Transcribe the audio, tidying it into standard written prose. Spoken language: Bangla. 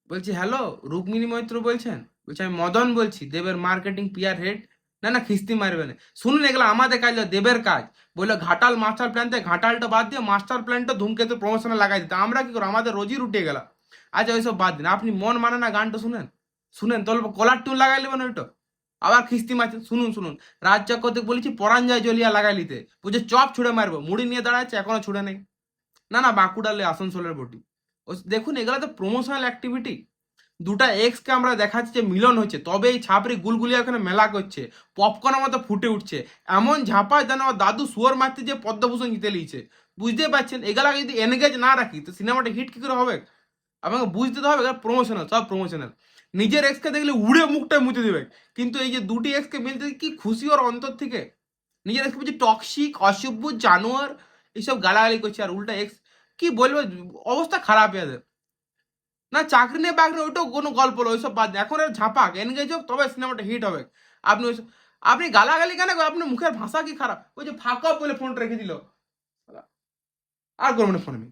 বলছি হ্যালো, রুক্মিণী মৈত্র বলছেন? বলছি আমি মদন বলছি, দেবের মার্কেটিং পিআর হেড। না না, খিস্তি মারবে না, শুনুন এগুলো আমাদের কাজ না, দেবের কাজ। বললো ঘাটাল মাস্টার প্ল্যান থেকে ঘাটালটা বাদ দিয়ে মাস্টার প্ল্যানটা ধূমকেতু প্রমোশনে লাগাই দিতে, আমরা কি করবো? আমাদের রোজই রুটে গেল। আচ্ছা ওইসব বাদ দিন, আপনি মন মানে না গানটা শুনেন। শুনেন তো, অল্প কলার টিউন লাগাই নেবেন ওইটা। আবার খিস্তি মারছেন, শুনুন শুনুন। রাজ চক্রবর্তী বলেছি পরাণ যায় জ্বলিয়া লাগাই লিতে, বুঝে চপ ছুড়ে মারবো, মুড়ি নিয়ে দাঁড়াচ্ছে এখনো ছুড়ে নেই। না না, বাঁকুড়ালে আসানসোলের বটি। দেখুন এগুলো তো প্রমোশনাল অ্যাক্টিভিটি। দুটা এক্স কে আমরা দেখাচ্ছি যে মিলন হচ্ছে, তবে এই ছাপড়ি গুলগুলিয়া ওখানে মেলা করছে, পপকর্নের মতো ফুটে উঠছে, এমন ঝাঁপায় যেন আমার দাদু শুয়োর মারতে যে পদ্মভূষণ জিতে লিয়েছে। বুঝতে পারছেন? এগুলা যদি এনগেজ না রাখি তো সিনেমাটা হিট কি করে হবে? আমাকে বুঝতে তো হবে, প্রমোশনাল, সব প্রমোশনাল। নিজের এক্সকে দেখলে উড়ে মুখটা মুছে দেবে, কিন্তু এই যে দুটি এক্সকে মিলতে কি খুশি ওর অন্তর থেকে। নিজের এক্সকে বলছে টক্সিক, অসভ্য, জানোয়ার, এইসব গালাগালি করছে, আর উল্টা এক্স কি বলবো, অবস্থা খারাপ এদের। না চাকরি নিয়ে বাকরি ওইটাও কোনো গল্প নয়, ওইসব বাদ দিন। এখন এর ঝাঁপাক এনগেজ হোক তবে সিনেমাটা হিট হবে। আপনি আপনি গালাগালি কেন করবেন? আপনার মুখের ভাষা কি খারাপ? ওই যে ফাঁকা বলে ফোনটা রেখে দিল। আর করবো না ফোন আমি।